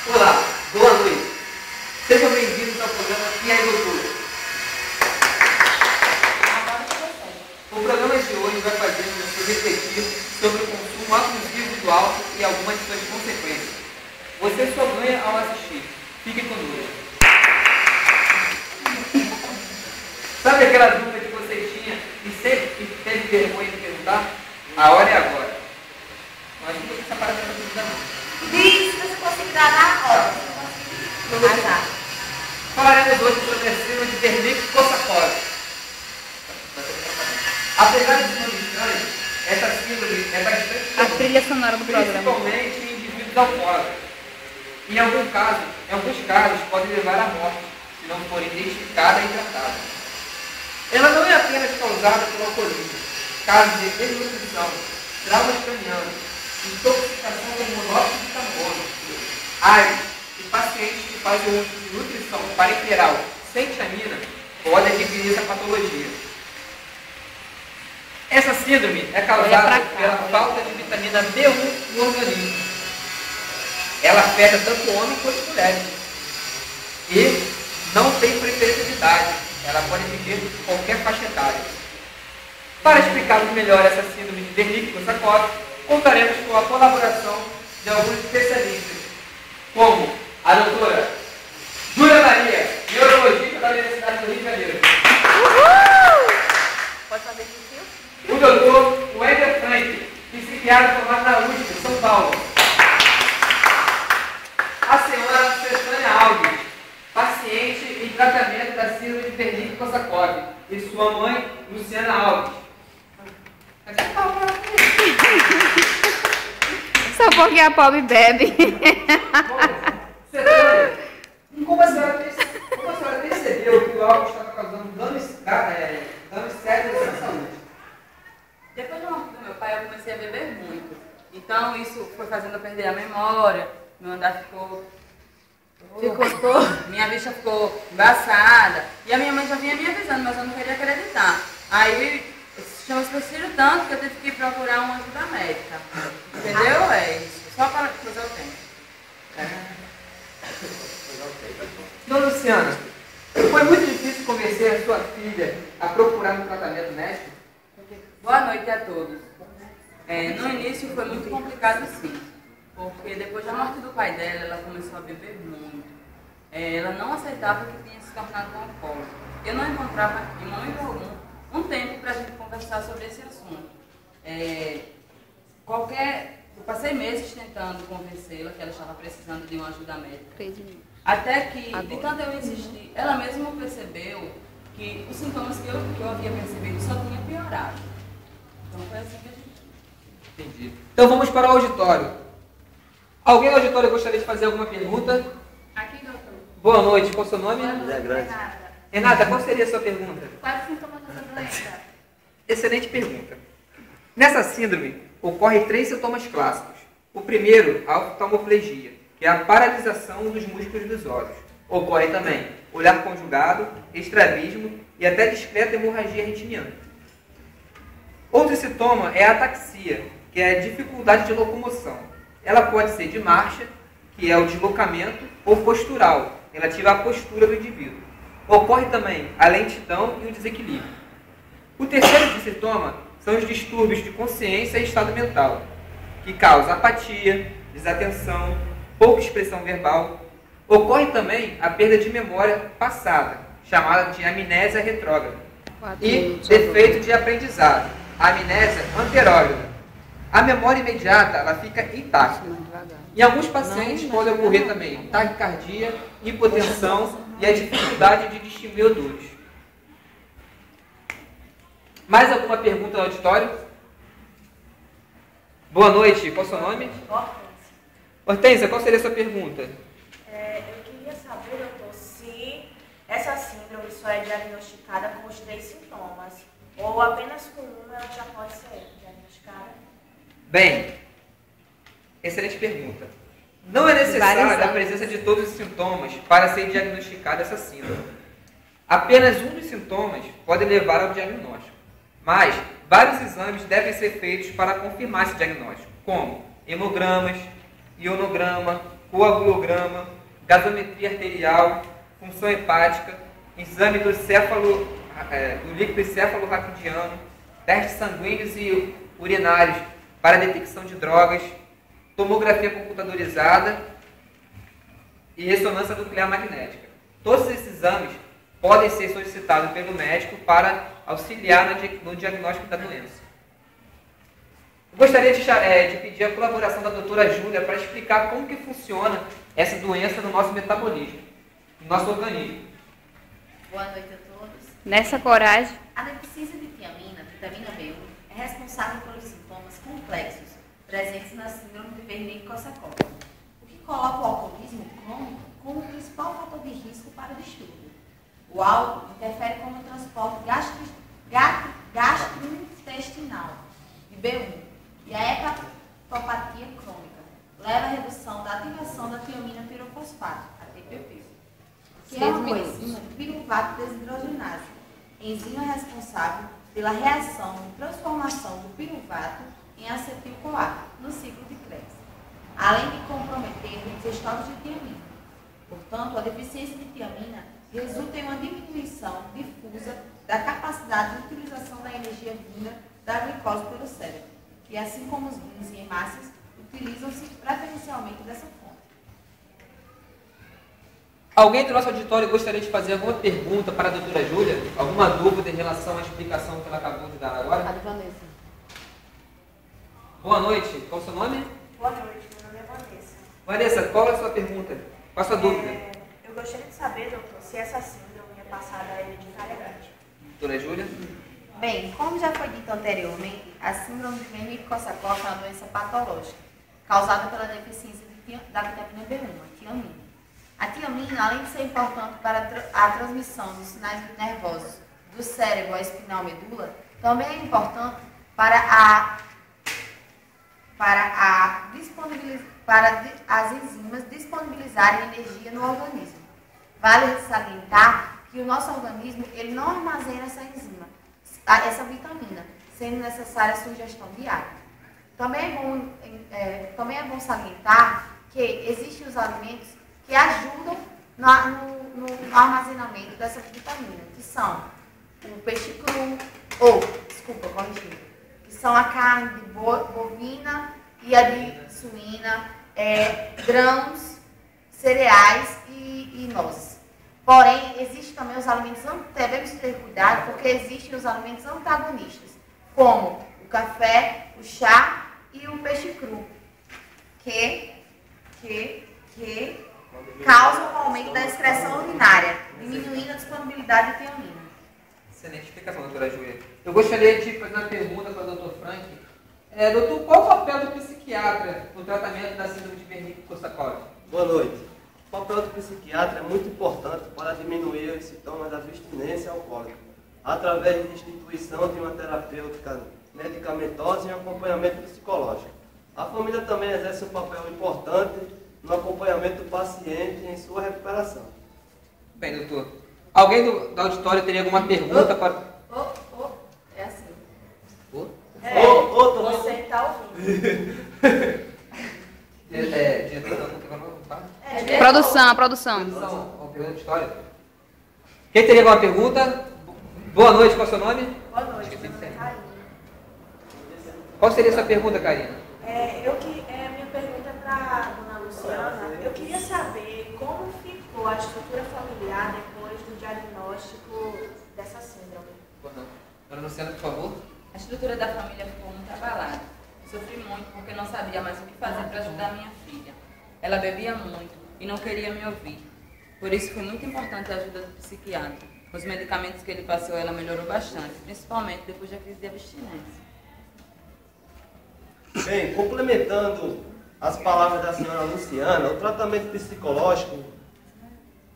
Olá, boa noite. Sejam bem-vindos ao programa E aí, Doutora? O programa de hoje vai fazer você refletir sobre o consumo abusivo do álcool e algumas de suas consequências. Você só ganha ao assistir. Fique conosco. Sabe aquela dúvida que você tinha e sempre teve vergonha de perguntar? A hora é agora. Mas não tem essa parada para dúvida não. Diz que você conseguir dar na hora. Falaremos hoje sobre a síndrome de Wernicke-Korsakoff. Apesar de ser estranho, essa síndrome é bastante comum, A trilha sonora do programa. principalmente em indivíduos alcoólatras. Em alguns casos, pode levar à morte, se não for identificada e tratada. Ela não é apenas causada pelo alcoolismo, casos de desnutrição, traumas cranianos, intoxicação com monóxido de carbono, AIDS e pacientes que fazem uso de nutrição parenteral sem tiamina podem adquirir essa patologia. Essa síndrome é causada pela falta de vitamina B1 no organismo. Ela afeta tanto homens quanto mulheres. E não tem preferência de idade. Ela pode atingir qualquer faixa etária. Para explicarmos melhor essa síndrome de Wernicke-Korsakoff, contaremos com a colaboração de alguns especialistas, como a doutora Júlia Maria, neurologista da Universidade do Rio de Janeiro. Uhul! Pode fazer xixi? O doutor Wender Frank, psiquiatra formado na USP, São Paulo. A senhora Cetânia Alves, paciente em tratamento da síndrome de Wernicke-Korsakoff, e sua mãe, Luciana Alves. Só porque a pobre bebe. Cetânia, como a senhora percebeu que o álcool estava causando danos sérios à saúde? Depois da morte do meu pai, eu comecei a beber muito. Então, isso foi fazendo eu perder a memória, meu andar ficou minha vista ficou embaçada. E a minha mãe já vinha me avisando, mas eu não queria acreditar. Aí, chama-se prefiro tanto que eu tive que procurar uma ajuda médica. Entendeu? É isso. Só para cruzar o tempo. Dona Luciana, foi muito difícil convencer a sua filha a procurar um tratamento médico? Boa noite a todos. No início foi muito complicado sim, porque depois da morte do pai dela, ela começou a beber muito. Ela não aceitava que tinha se tornado um alcoólatra. Eu não encontrava em momento algum um tempo para a gente conversar sobre esse assunto. Eu passei meses tentando convencê-la que ela estava precisando de uma ajuda médica. 3 minutos. Até que, de tanto eu insistir, ela mesma percebeu que os sintomas que eu havia percebido só tinham piorado. Então foi assim que a gente... Entendi. Então vamos para o auditório. Alguém no auditório gostaria de fazer alguma pergunta? Aqui, doutor. Boa noite, qual é o seu nome? Renata. Renata, qual seria a sua pergunta? Quais os sintomas dessa doença? Excelente pergunta. Nessa síndrome, ocorrem 3 sintomas clássicos. O primeiro, a oftalmoplegia, que é a paralisação dos músculos dos olhos. Ocorre também olhar conjugado, estrabismo e até discreta hemorragia retiniana. Outro sintoma é a ataxia, que é a dificuldade de locomoção. Ela pode ser de marcha, que é o deslocamento, ou postural, relativa à postura do indivíduo. Ocorre também a lentidão e o desequilíbrio. O terceiro sintoma são os distúrbios de consciência e estado mental, que causam apatia, desatenção, pouca expressão verbal. Ocorre também a perda de memória passada, chamada de amnésia retrógrada, e defeito de aprendizado, amnésia anterógrada. A memória imediata ela fica intacta. Em alguns pacientes pode ocorrer também taquicardia, hipotensão e a dificuldade de distinguir odores. Mais alguma pergunta no auditório? Boa noite, qual é o seu nome? Hortência, qual seria a sua pergunta? Eu queria saber, doutor, se essa síndrome só é diagnosticada com os 3 sintomas, ou apenas com um ela já pode ser diagnosticada? Bem, excelente pergunta. Não é necessária a presença de todos os sintomas para ser diagnosticada essa síndrome. Apenas um dos sintomas pode levar ao diagnóstico, mas vários exames devem ser feitos para confirmar esse diagnóstico, como hemogramas, ionograma, coagulograma, gasometria arterial, função hepática, exame do líquido encefalo-raquidiano, testes sanguíneos e urinários para detecção de drogas, tomografia computadorizada e ressonância nuclear magnética. Todos esses exames podem ser solicitados pelo médico para auxiliar no diagnóstico da doença. Eu gostaria de pedir a colaboração da doutora Júlia para explicar como que funciona essa doença no nosso metabolismo, no nosso organismo. Boa noite a todos. Nessa coragem. A deficiência de tiamina, vitamina B1, é responsável pelos sintomas complexos presentes na síndrome de Wernicke-Korsakoff, o que coloca o alcoolismo crônico como o principal fator de risco para o distúrbio. O álcool interfere como o transporte gastrointestinal de B1 e a hepatopatia crônica leva à redução da ativação da tiamina pirofosfato, a TPP, que é uma coenzima de piruvato desidrogenase, enzima responsável pela reação de transformação do piruvato em acetil-CoA no ciclo de Krebs, além de comprometer os estoques de tiamina. Portanto, a deficiência de tiamina resulta em uma diminuição difusa da capacidade de utilização da energia vinda da glicose pelo cérebro, que, assim como os rins e hemácias, utilizam-se preferencialmente dessa fonte. Alguém do nosso auditório gostaria de fazer alguma pergunta para a doutora Júlia? Alguma dúvida em relação à explicação que ela acabou de dar agora? A de Vanessa. Boa noite. Qual é o seu nome? Boa noite, meu nome é Vanessa. Vanessa, qual é a sua pergunta? Qual é a sua dúvida? Eu gostaria de saber, doutor, se essa síndrome é passada hereditariamente. Doutora Júlia? Bem, como já foi dito anteriormente, a síndrome de Wernicke-Korsakoff é uma doença patológica, causada pela deficiência da vitamina B1, a tiamina. A tiamina, além de ser importante para a transmissão dos sinais nervosos do cérebro à espinal medula, também é importante para as enzimas disponibilizarem energia no organismo. Vale salientar que o nosso organismo ele não armazena essa enzima, essa vitamina, sendo necessária a sua ingestão diária. Também é bom salientar que existem os alimentos que ajudam no armazenamento dessa vitamina, que são o peixe cru, que são a carne de bovina e a de suína, grãos, cereais e nozes. Porém, existem também os alimentos, devemos ter cuidado, porque existem os alimentos antagonistas, como o café, o chá e o peixe cru, que causam o aumento da excreção urinária, diminuindo a disponibilidade de tiamina. Excelente explicação, doutora Júlia. Eu gostaria de fazer uma pergunta para o doutor Frank. Doutor, qual o papel do psiquiatra no tratamento da síndrome de Wernicke-Korsakoff? Boa noite. O papel do psiquiatra é muito importante para diminuir os sintomas da abstinência alcoólica, através de instituição de uma terapêutica medicamentosa e um acompanhamento psicológico. A família também exerce um papel importante no acompanhamento do paciente em sua recuperação. Bem, doutor. Alguém do auditório teria alguma pergunta para... É assim. Você está ouvindo. Produção. Produção, pergunta de história. Quem teria alguma pergunta? Boa noite, qual é o seu nome? Boa noite, meu nome é Karina. Qual seria a sua pergunta, Karina? Minha pergunta é para a dona Luciana. Eu queria saber como ficou a estrutura familiar depois do diagnóstico dessa síndrome. Dona Luciana, por favor. A estrutura da família ficou muito abalada. Sofri muito porque não sabia mais o que fazer para ajudar minha filha. Ela bebia muito e não queria me ouvir. Por isso foi muito importante a ajuda do psiquiatra. Com os medicamentos que ele passou, ela melhorou bastante, principalmente depois da crise de abstinência. Bem, complementando as palavras da senhora Luciana, o tratamento psicológico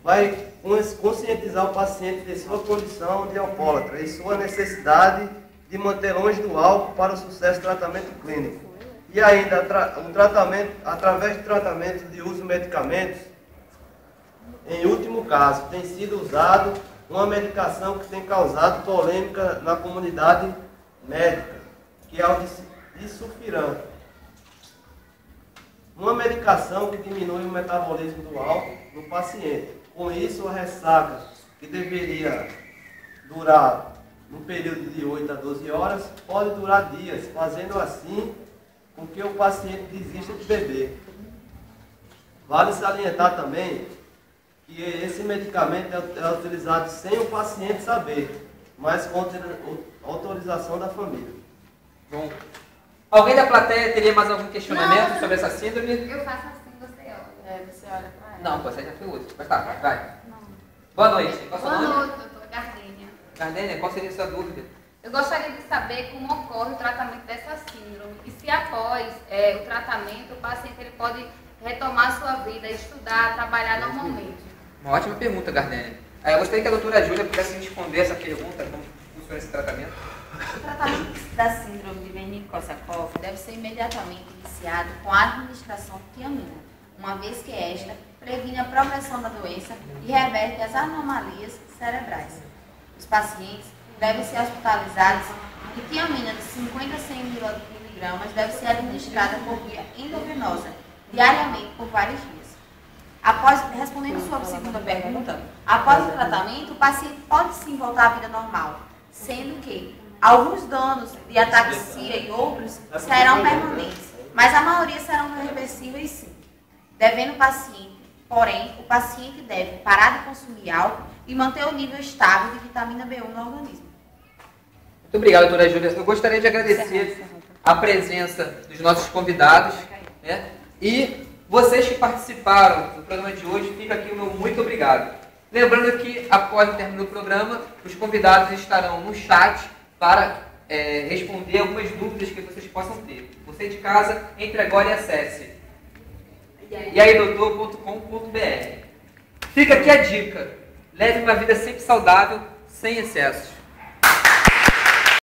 vai conscientizar o paciente de sua condição de alcoólatra e sua necessidade de manter longe do álcool para o sucesso do tratamento clínico. E ainda, através de tratamento de uso de medicamentos, em último caso, tem sido usado uma medicação que tem causado polêmica na comunidade médica, que é o disulfiram. uma medicação que diminui o metabolismo do álcool no paciente. Com isso, a ressaca, que deveria durar num período de 8 a 12 horas, pode durar dias, fazendo assim com que o paciente desista de beber. Vale salientar também que esse medicamento é utilizado sem o paciente saber, mas com autorização da família. Bom. Alguém da plateia teria mais algum questionamento sobre essa síndrome? Eu faço assim, você olha. Você olha pra ela. Não, você já foi outro. Mas tá, vai. Boa noite. Qual é o seu Boa nome? noite, doutor Gardênia. Gardênia, qual seria a sua dúvida? Eu gostaria de saber como ocorre o tratamento dessa síndrome e se após o tratamento o paciente ele pode retomar sua vida, estudar, trabalhar normalmente. Uma ótima pergunta, Gardênia. Eu gostaria que a doutora Júlia pudesse responder essa pergunta, como funciona esse tratamento. O tratamento da síndrome de Wernicke-Korsakoff deve ser imediatamente iniciado com a administração de tiamina, uma vez que esta previne a progressão da doença e reverte as anomalias cerebrais. Os pacientes devem ser hospitalizados e tiamina de 50 a 100 mg deve ser administrada por via endovenosa, diariamente por vários dias. Respondendo a sua segunda pergunta, após o tratamento, o paciente pode sim voltar à vida normal, sendo que alguns danos de ataxia e outros serão permanentes, mas a maioria serão reversíveis sim. Porém, o paciente deve parar de consumir álcool e manter o nível estável de vitamina B1 no organismo. Muito obrigado, doutora Júlia. Eu gostaria de agradecer a presença dos nossos convidados, né? E vocês que participaram do programa de hoje, fica aqui o meu muito obrigado. Lembrando que, após o término do programa, os convidados estarão no chat para responder algumas dúvidas que vocês possam ter. Você de casa, entre agora e acesse eaidoutor.com.br. Fica aqui a dica. Leve uma vida sempre saudável, sem excessos.